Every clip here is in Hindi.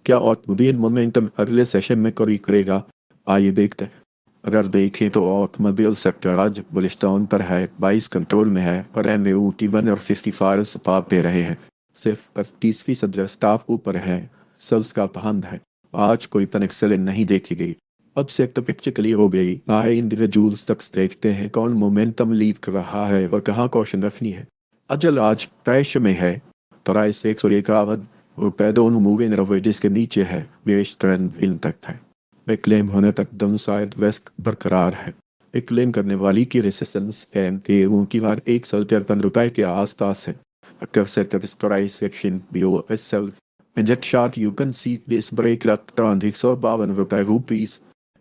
क्या ऑटोमोबाइल मोमेंटम अगले सेशन में करी करेगा? आइए देखते हैं। अगर देखें तो ऑटोमोबाइल सेक्टर आज बुलिश टोन पर है, 22 कंट्रोल में है और MAUT1 और 55 सपाट दे रहे हैं। सिर्फ 35% स्टाफ ऊपर है। सेल्स का बंद है। आज कोई तनिक सेलिंग नहीं देखी गई। अब सेक्टर पिक्चर क्लियर हो गई। आए इंडिविजुअल स्टॉक्स देखते हैं कौन मोमेंटम लीड कर रहा है और कहाँ कौशन रखनी है। अजल आज प्राइस में है। प्राइस 151 रुपये दोनों मूविंग एवरेजेस के नीचे है। बेस ट्रेंड इन तक है। एक क्लेम होने तक दोनों साइड वेस्ट बरकरार है। एक क्लेम करने वाली की रेसिस्टेंस एम के उनकी बार 153 रुपये के आसपास है। अगर sector price section BOSL inject short you can see this break run 152 रुपये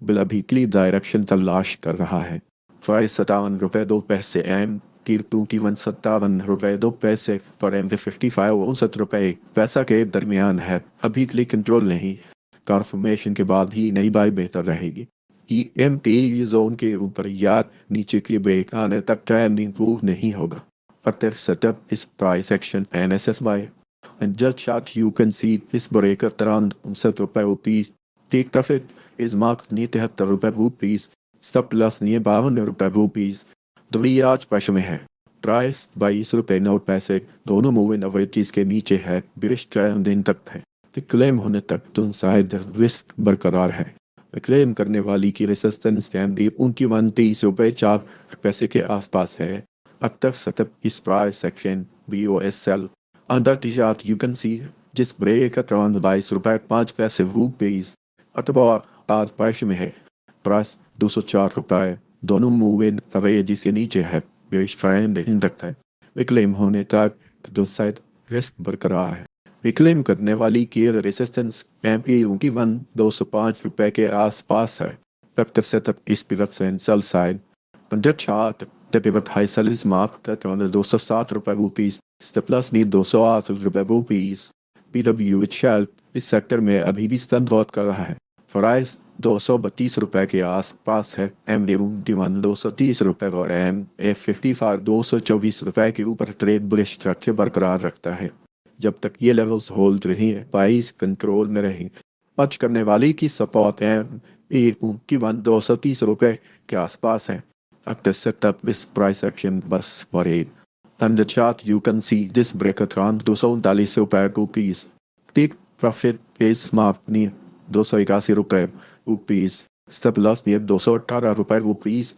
बिल वीकली डायरेक्शन तलाश कर रहा है। प्राइस 57 रुपये 2 पैसे एम टी 57 रुपये 2 पैसे पर MD55 59 रुपये पैसा के दरमियान है। अभी क्लिक कंट्रोल नहीं। कन्फर्मेशन के बाद ही नई बाई बेहतर रहेगी। कि MT जोन के ऊपर या नीचे की ब्रेक आने तक ट्रेंड इंप्रूव नहीं होगा। फर्दर सेटअप इस price action NSSY and just shot you can see this break at around 59 rupees. Take profit is marked near 73 rupees. Stop loss near 52 rupees. दरी आज पैसे में है। प्राइस 22 रुपये 9 पैसे दोनों मूविंग एवरेजेस के नीचे है। बिरिश ट्रेंड दिन तक है। क्लेम होने तक दोनों साइड रिस्क बरकरार है। क्लेम करने वाली की रेसिस्टेंस भी उनकी 29 रुपये 4 पैसे के आसपास है। अब तक सेटअप इस price section BOSL under T chart you can see this break around 22 रुपये 5 पैसे रुपीज अथवा आज पैसे में है। प्राइस 204 रुपये दोनों मूविंग एवरेजेस के नीचे है। बेस ट्रेंड इन तक है। क्लेम होने तक दो साइड रिस्क बरकरार है। क्लेम करने वाली की रेसिस्टेंस MPU की 205 रुपये के आसपास है। फैक्टर सेटअप इस पिवट से सेल साइड पंद्रह चार्ट पिवट हाई सेल इस मार्क तक 207 रुपये रुपीज प्लस नीड 208 रुपये रुपीज। PW शेल इस सेक्टर में अभी भी स्तंभ बहुत कर रहा है। प्राइस 232 रुपये के आसपास है। MD1 230 रुपये और MA55 224 रुपये के ऊपर ट्रेड बुलिश स्ट्रक्चर बरकरार रखता है। जब तक ये लेवल्स होल्ड रही है प्राइस कंट्रोल में रहेंगे। पच करने वाली की सपोर्ट की 230 रुपये के आसपास है। After setup this price action was worried. On the chart you can see this break around 239 rupees. Take profit is marked near 281 rupees. Stop loss near 218 rupees.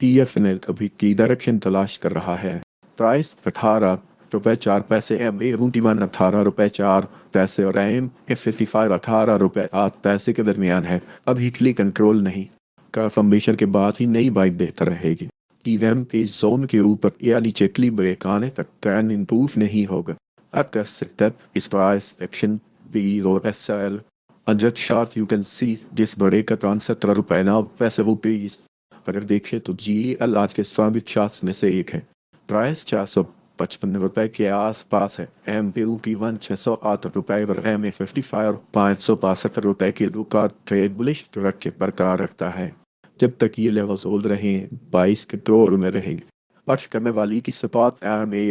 TF ने अभी की डायरेक्शन तलाश कर रहा है। प्राइस 18 रुपये 4 पैसे MA1 18 रुपये 4 पैसे और MA55 18 रुपये 8 पैसे के दरमियान है। अभी क्लिक कंट्रोल नहीं। कन्फर्मेशन के बाद ही नई बाइक बेहतर रहेगी। EM के जोन के ऊपर या नीचे क्ली ब्रेक आने तक ट्रेंड इंप्रूव नहीं होगा। After setup is price action BOSL on the chart you can see this break at 17 रुपये 9 पैसे रुपीज। अगर देखें तो GL आज के स्वामित चार्ट्स में से एक है। प्राइस 455 रुपये के आसपास है। MPU 608 रुपये और MA55 562 रुपये के रुकावट ट्रेड बुलिश स्ट्रक्चर बरकरार रखता है। जब तक ये लेवल्स होल्ड रहे 22 कंट्रोल में रहेंगे। पक्ष करने वाली की सपोर्ट MA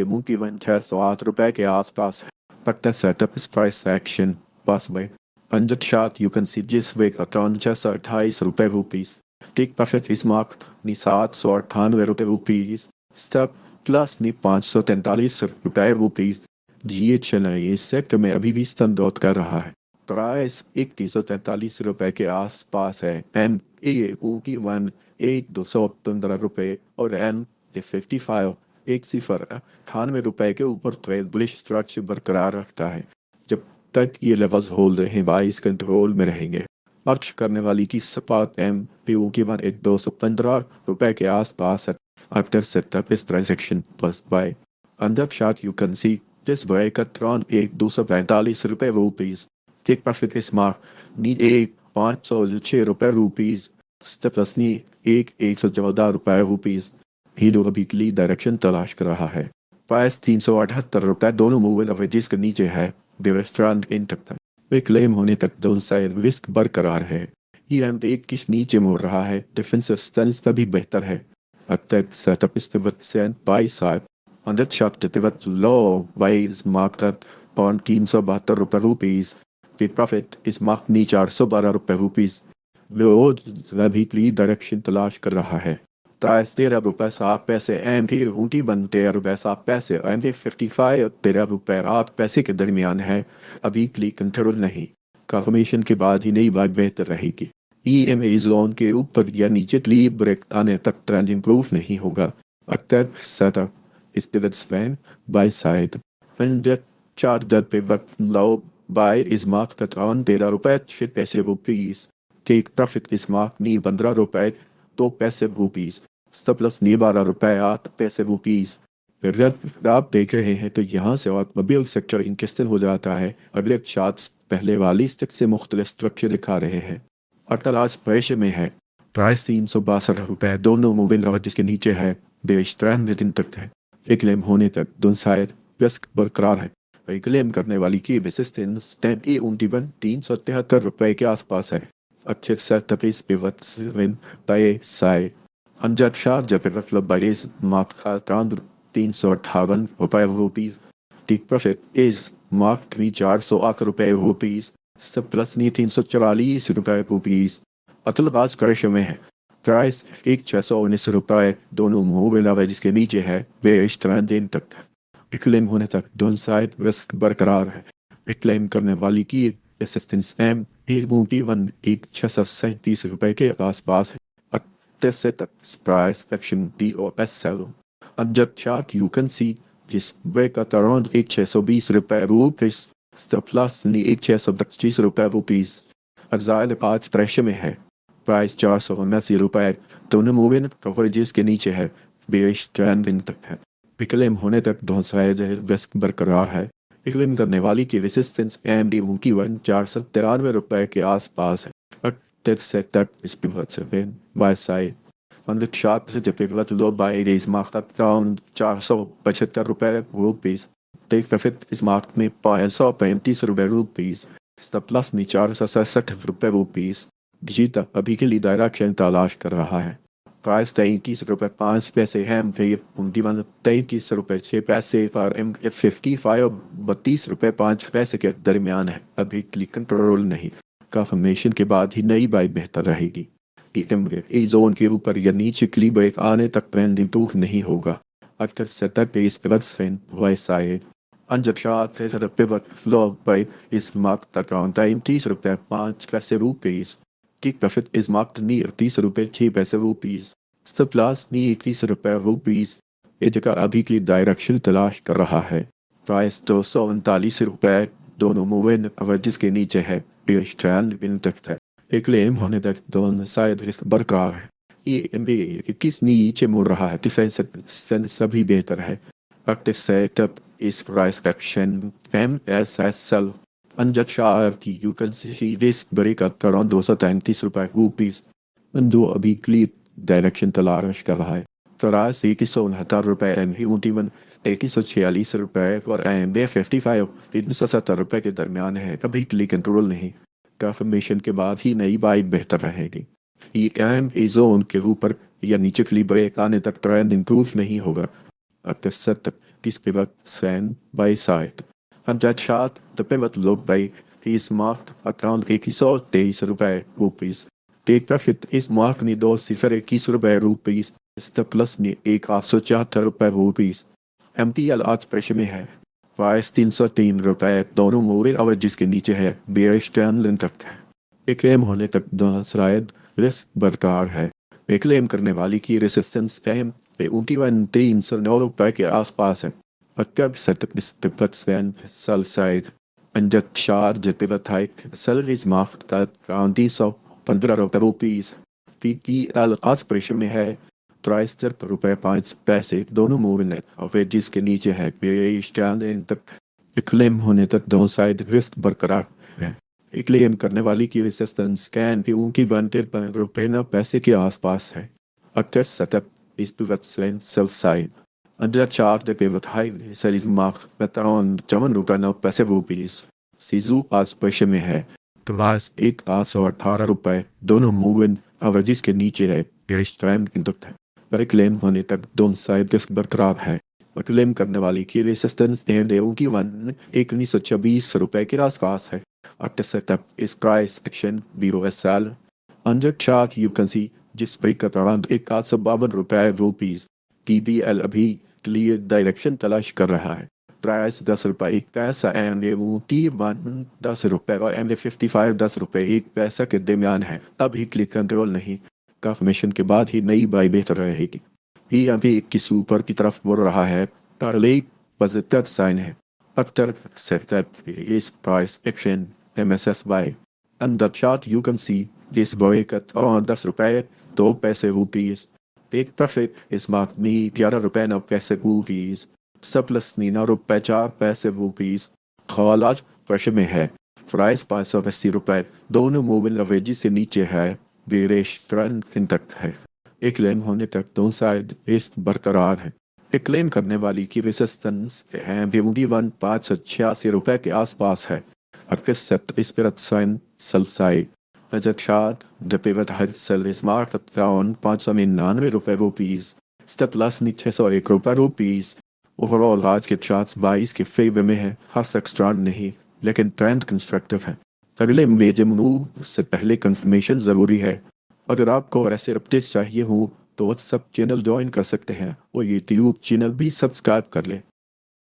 608 रुपये के आसपास है। फैक्टर सेटअप इस प्राइस एक्शन पास में अंजत शार्ट यू कैन सी जिस वे का 628 रुपये रुपीज। टेक प्रॉफिट इस मार्क 798 रुपये रुपीज। स्टॉप प्लस ने 543 रुपीज। GHL इस सेक्टर में अभी भी स्तंभ कर रहा है। प्राइस 3143 रुपये के आसपास है। MAU की 215 रुपये और MA55 98 रुपये के ऊपर ट्रेड बुलिश स्ट्रक्चर बरकरार रखता है। जब तक ये लेवल्स होल्ड रहे 22 कंट्रोल में रहेंगे। पक्ष करने वाली की सपाट MPU की 215 रुपये के आसपास है। After setup is transaction plus buy. Under chart you can see this break at around 245 rupees. Take profit is mark need 506 rupees. Step plus need 114 rupees. Hero weekly direction तलाश कर रहा है। प्राइस 378 रुपये दोनों मूविंग एवरेजेस के नीचे है। रेस्टोरेंट इन तक था। वे क्लेम होने तक दोनों साइड रिस्क बरकरार है। एक किस नीचे मोड़ रहा है। डिफेंसिव स्टैंस का भी बेहतर है। Attack setup is sent by side. On that shot the pivot low waves marked up on 372 rupees. With profit is marked नी 412 रुपए रुपीस वो अभी डायरेक्शन तलाश कर रहा है। 13 रुपए 7 पैसे एम भी ऊँटी बन 13 रुपए 7 पैसे एम भी 55 13 रुपए 8 पैसे के दरमियान है। अभी क्लिक कंट्रोल नहीं, कंफर्मेशन के बाद ही नई बात बेहतर रहेगी। EMA जोन के ऊपर या नीचे क्लिक ब्रेक आने तक ट्रेंड इंप्रूव नहीं होगा। Akhtar setup is pivot span by side. When the chart that pivot low buy is marked at around 13 रुपए 6 पैसे rupees, take profit is marked नी 15 रुपए 2 पैसे रुपीस, stop loss नी 12 रुपए 8 पैसे रुपीस। फिर जब आप देख रहे हैं तो यहाँ से ऑटोमोबाइल सेक्टर इंकेस्टन हो जाता है। अगले चार्ट्स पहले वाली स्टिक से मुख्तलिफ स्ट्रक्चर दिखा रहे हैं। अटल आज प्रेशर में है, प्राइस 362 रुपए दोनों मोबाइल और जिसके नीचे है बेश ट्रेंड दिन तक है। क्लेम होने तक दोनों साइड रिस्क बरकरार है। क्लेम करने वाली की रेसिस्टेंस 373 रुपए के आसपास है। अच्छे सेटअप इस पिवट बाय साइड अंजद शाह जब पिवट बाइस मार्क का 358 रुपए rupees, take profit is mark 408 रुपए रुपीस, सब प्लस नी 344 रुपए रुपीस। अतलबाज करश में है, प्राइस 619 रुपए दोनों मोबाइल है जिसके नीचे है बेश ट्रेंड दिन तक। क्लेम होने तक दोनों साइड रिस्क बरकरार है। क्लेम करने वाली की रेसिस्टेंस एम 637 रुपए के आसपास है। से तक प्राइस एक्शन डी और S sell on the chart you can see this break at around 620 रुपए रुपीस, प्लस नी 625 रुपए रुपीस। अजाइल आज प्रेशर में है, प्राइस 479 रुपए दोनों मूविंग कवरेजेस के नीचे है बेश ट्रेंड दिन तक है। क्लेम होने तक दोनों साइड रिस्क बरकरार है। क्लेम करने वाली की रेसिस्टेंस एम डी की 493 रुपए के आसपास है। सेटअप इस पिवट से बाय साइड अंदर शार्प से जब pivot low buy is marked around 475 रुपए रुपीस, टेक प्रॉफिट इस मार्क में 535 रुपए रुपीस, स्टॉप लॉस में 467 रुपए रुपीस। जीता अभी के लिए डायरेक्शन तलाश कर रहा है। प्राइस 33 रुपए 5 पैसे है, 33 रुपए 6 पैसे पर एम 55 32 रुपए 5 पैसे के दरमियान है। अभी क्लिक कंट्रोल नहीं, कंफर्मेशन के बाद ही नई बाई बेहतर रहेगी। ई जोन के ऊपर या नीचे क्लिक ब्रेक आने तक ट्रेंड इंप्रूव नहीं होगा। अक्सर setup base pivot swing wise side अंजद शाह pivot flow by is mark तक 33 रुपए 5 पैसे rupees, take profit is marked near 30 रुपए 6 पैसे रुपीस, स्टॉप लॉस नियर 30 रुपए रुपीस। ये जगह अभी के लिए डायरेक्शन तलाश कर रहा है। प्राइस 239 रुपए दोनों मूविंग एवरेजेस के नीचे है बेश ट्रेंड दिन तक है। क्लेम होने तक दोनों साइड रिस्क बरकरार है। ये किस नीचे मुड़ रहा है, डिफेंस सभी बेहतर है। एक्टिव सेटअप इस प्राइस एक्शन फैम एस एस सेल अंजद शाह की you can see this break at around 233 रुपए रुपीस दो अभी क्लियर डायरेक्शन तलाश कर रहा है। प्राइस 169 रुपए एम ही 146 रुपए और एम बे 55 370 रुपए के दरमियान है। कभी क्लिक कंट्रोल नहीं, कंफर्मेशन के बाद ही नई बाइक बेहतर रहेगी। एम ए जोन के ऊपर या नीचे क्लिक ब्रेक आने तक ट्रेंड इंप्रूव नहीं होगा। अक्सर सेटअप किस पिवट स्पैन बाय साइड अंजद शाह the pivot low by is marked at around 123 रुपए रुपीस, टेक प्रॉफिट इस मार्क ने 221 रुपए रुपीस, स्टॉप लॉस ने 174 रुपए रुपीस। MTL आज प्रेशर में है, प्राइस 303 रुपए दोनों मूविंग एवरेजेस के नीचे है बेरिश ट्रेंड तक है। क्लेम होने तक दोनों साइड रिस्क बरकरार है। क्लेम करने वाली की रेसिस्टेंस टाइम पे 309 रुपए के आसपास है। अक्सर सेटअप इस पिवट स्पैन सेल साइड अंजद शाह pivot high sell is marked at around 315 रुपए रुपीस। PTL आज प्रेशर में है, प्राइस 73 रुपए 5 पैसे दोनों मूविंग एवरेजेस के नीचे है बेरिश ट्रेंड तक। क्लेम होने तक दोनों साइड रिस्क बरकरार है। क्लेम करने वाली की रेसिस्टेंस कैन भी उनकी 72 रुपए 9 पैसे के आसपास है। अक्सर सेटअप इस pivot span sell side under chart the pivot high sell is marked at around 54 रुपए 9 पैसे रुपीस। सीजू आज प्रेशर में है, क्लास 118 रुपए दोनों मूविंग एवरेजेस के नीचे है बेरिश ट्रेंड तक है। क्लेम होने तक दोनों साइड रिस्क बरकरार है। क्लेम करने वाली की रेसिस्टेंस उनकी 1926 रुपए के आसपास है। At the setup is price action BOSL. Under chart you can see जिस break at around 152 रुपए रुपीज TDL अभी क्लियर डायरेक्शन तलाश कर रहा है। प्राइस 10 रुपए 1 पैसा एंड T1 10 रुपए और MA55 10 रुपए 1 पैसा के दरमियान है। अभी क्लिक कंट्रोल नहीं, कंफर्मेशन के बाद ही नई बाई बेहतर रहेगी। ही अभी 21 ऊपर की तरफ बढ़ रहा है। टारली पॉजिटिव साइन है। After setup is price action MSSY. Under chart you can see this break at around 10 रुपए 2 पैसे rupees. Take profit is marked me 11 रुपए 9 पैसे रुपीज। Surplus 9 रुपए 4 पैसे रुपीज। कॉल आज प्रेशर में है। प्राइस 580 रुपए दोनों मूविंग एवरेज से नीचे है। बेरिश ट्रेंड इंटैक्ट है। एक लेन होने तक दोनों साइड रिस्क बरकरार है। क्लेम करने वाली की रेजिस्टेंस है BD1 586 रुपए के आसपास है। Set spirit sign sell side. As a chart, the pivot height sell is marked at around 599 रुपए रुपीज। स्टेप लॉस नीचे 101 रुपए रुपीज। ओवरऑल आज के चार्ट्स 22 के फेवर में है। खास एक्स्ट्रा नहीं, लेकिन ट्रेंड कंस्ट्रक्टिव है। अगले मेजर मूव से पहले कंफर्मेशन जरूरी है। अगर आपको ऐसे अपडेट्स चाहिए हो तो व्हाट्सएप चैनल ज्वाइन कर सकते हैं और यूट्यूब चैनल भी सब्सक्राइब कर लें।